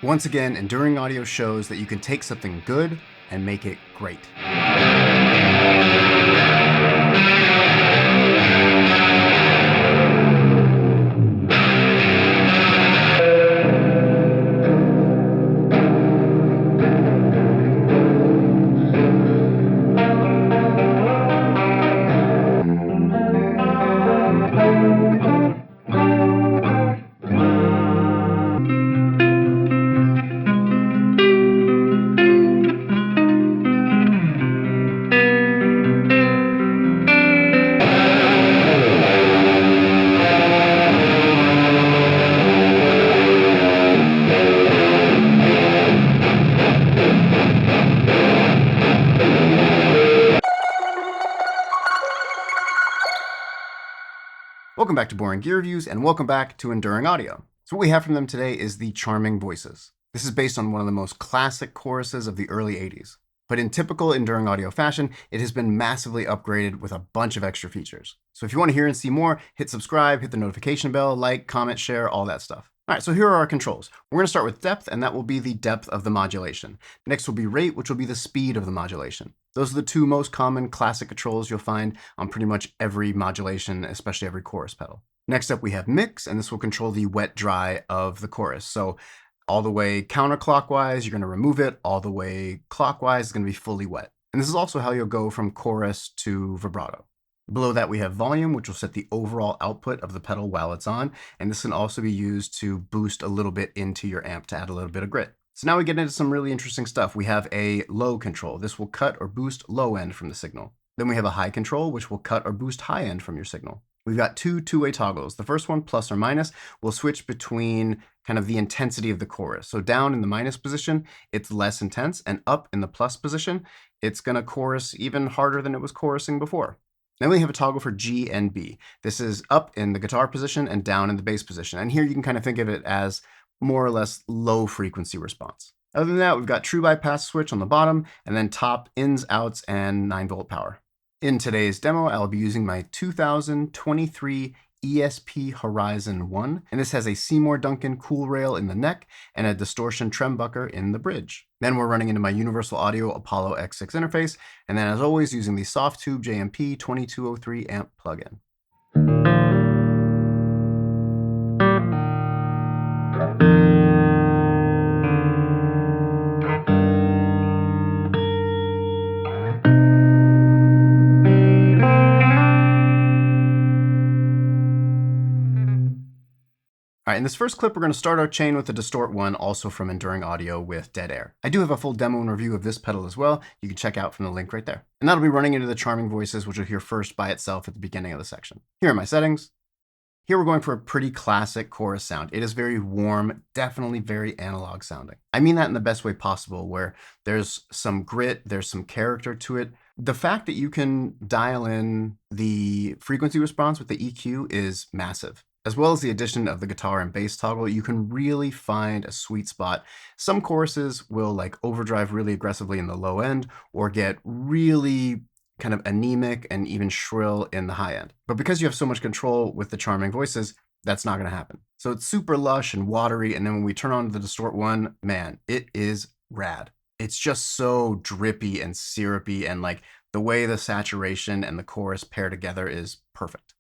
Once again, Enduring Audio shows that you can take something good and make it great. Welcome back to Boring Gear Reviews, and welcome back to Enduring Audio. So what we have from them today is the Charming Voices. This is based on one of the most classic choruses of the early 80s. But in typical Enduring Audio fashion, it has been massively upgraded with a bunch of extra features. So if you want to hear and see more, hit subscribe, hit the notification bell, like, comment, share, all that stuff. All right, so here are our controls. We're going to start with depth, and that will be the depth of the modulation. Next will be rate, which will be the speed of the modulation. Those are the two most common classic controls you'll find on pretty much every modulation, especially every chorus pedal. Next up, we have mix, and this will control the wet-dry of the chorus. So all the way counterclockwise, you're going to remove it. All the way clockwise is going to be fully wet. And this is also how you'll go from chorus to vibrato. Below that, we have volume, which will set the overall output of the pedal while it's on. And this can also be used to boost a little bit into your amp to add a little bit of grit. So now we get into some really interesting stuff. We have a low control. This will cut or boost low end from the signal. Then we have a high control, which will cut or boost high end from your signal. We've got two two-way toggles. The first one, plus or minus, will switch between kind of the intensity of the chorus. So down in the minus position, it's less intense, and up in the plus position, it's going to chorus even harder than it was chorusing before. Then we have a toggle for G and B. This is up in the guitar position and down in the bass position. And here you can kind of think of it as more or less low frequency response. Other than that, we've got true bypass switch on the bottom, and then top ins, outs, and 9-volt power. In today's demo, I'll be using my 2023 ESP Horizon 1, and this has a Seymour Duncan cool rail in the neck and a distortion trembucker in the bridge. Then we're running into my Universal Audio Apollo X6 interface, and then as always using the Softtube JMP 2203 amp plugin. All right, in this first clip, we're going to start our chain with the Distort one, also from Enduring Audio with Dead Air. I do have a full demo and review of this pedal as well. You can check out from the link right there. And that'll be running into the Charming Voices, which you'll hear first by itself at the beginning of the section. Here are my settings. Here we're going for a pretty classic chorus sound. It is very warm, definitely very analog sounding. I mean that in the best way possible, where there's some grit, there's some character to it. The fact that you can dial in the frequency response with the EQ is massive. As well as the addition of the guitar and bass toggle, you can really find a sweet spot. Some choruses will like overdrive really aggressively in the low end or get really kind of anemic and even shrill in the high end. But because you have so much control with the Charming Voices, that's not going to happen. So it's super lush and watery, and then when we turn on the Distort one, man, it is rad. It's just so drippy and syrupy, and like the way the saturation and the chorus pair together is perfect.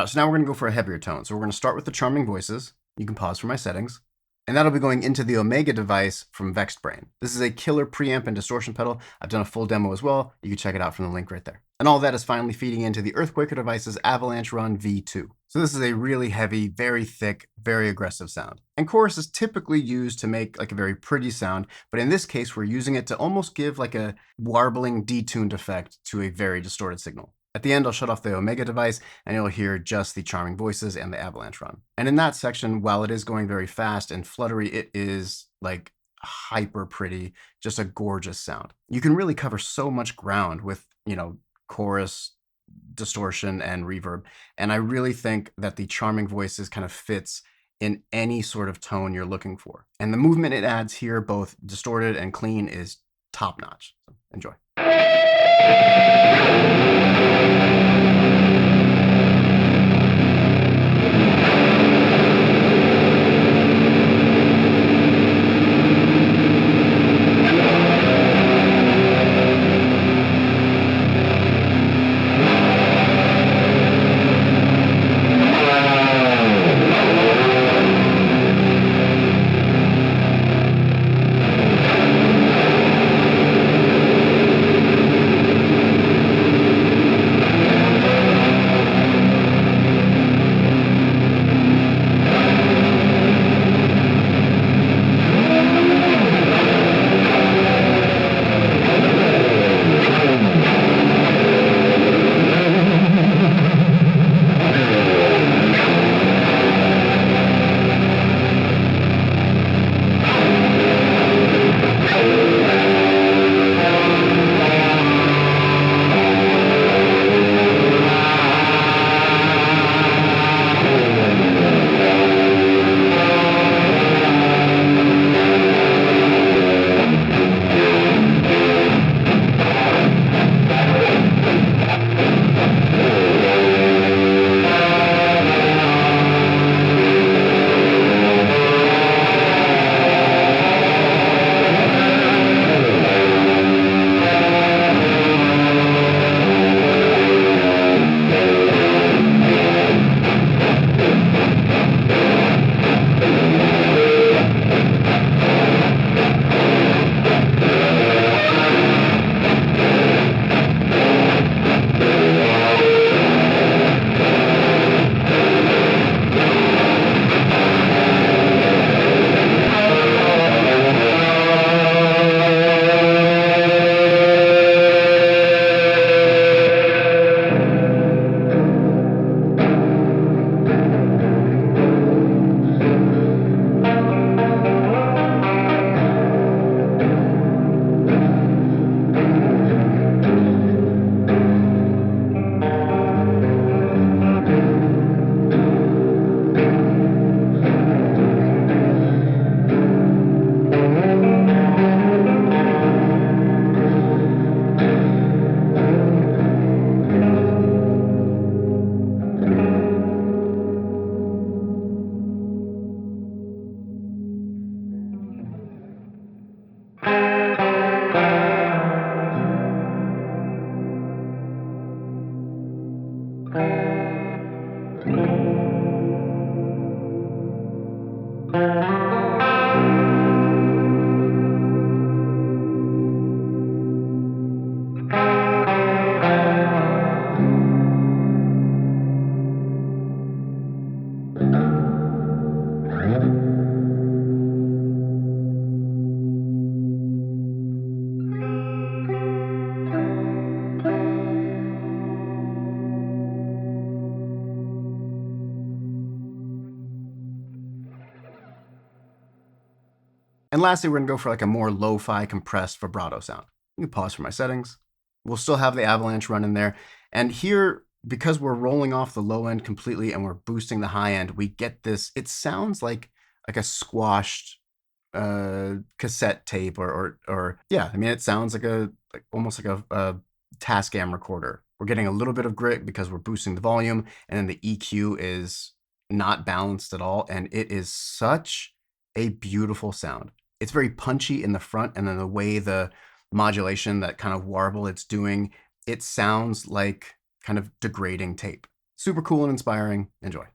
So now we're going to go for a heavier tone. So we're going to start with the charming voices. You can pause for my settings. And that'll be going into the Omega device from Vexed Brain. This is a killer preamp and distortion pedal. I've done a full demo as well. You can check it out from the link right there. And all that is finally feeding into the Earthquaker device's Avalanche Run V2. So this is a really heavy, very thick, very aggressive sound. And chorus is typically used to make like a very pretty sound, but in this case, we're using it to almost give like a warbling detuned effect to a very distorted signal. At the end, I'll shut off the Omega device and you'll hear just the charming voices and the Avalanche Run. And in that section, while it is going very fast and fluttery, it is like hyper pretty, just a gorgeous sound. You can really cover so much ground with, chorus, distortion, and reverb. And I really think that the charming voices kind of fits in any sort of tone you're looking for. And the movement it adds here, both distorted and clean, is top notch. So enjoy. And lastly, we're going to go for like a more lo-fi compressed vibrato sound. You can pause for my settings. We'll still have the Avalanche Run in there. And here, because we're rolling off the low end completely and we're boosting the high end, we get this, it sounds like a squashed cassette tape or yeah, I mean, it sounds like almost like a Tascam recorder. We're getting a little bit of grit because we're boosting the volume, and then the EQ is not balanced at all. And it is such a beautiful sound. It's very punchy in the front, and then the way the modulation, that kind of warble it's doing, it sounds like kind of degrading tape. Super cool and inspiring. Enjoy.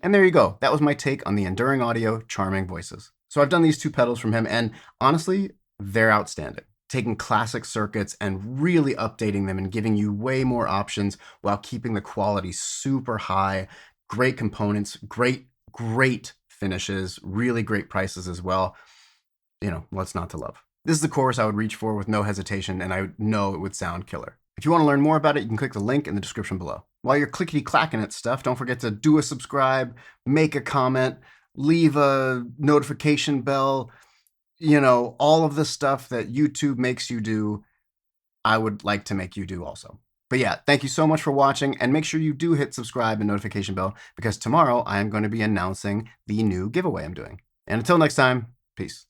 And there you go. That was my take on the Enduring Audio Charming Voices. So I've done these two pedals from him, and honestly, they're outstanding. Taking classic circuits and really updating them and giving you way more options while keeping the quality super high. Great components, great finishes, really great prices as well. You know, what's not to love? This is the chorus I would reach for with no hesitation, and I know it would sound killer. If you want to learn more about it, you can click the link in the description below. While you're clickety-clacking at stuff, don't forget to do a subscribe, make a comment, leave a notification bell, you know, all of the stuff that YouTube makes you do, I would like to make you do also. But yeah, thank you so much for watching, and make sure you do hit subscribe and notification bell, because tomorrow I am going to be announcing the new giveaway I'm doing. And until next time, peace.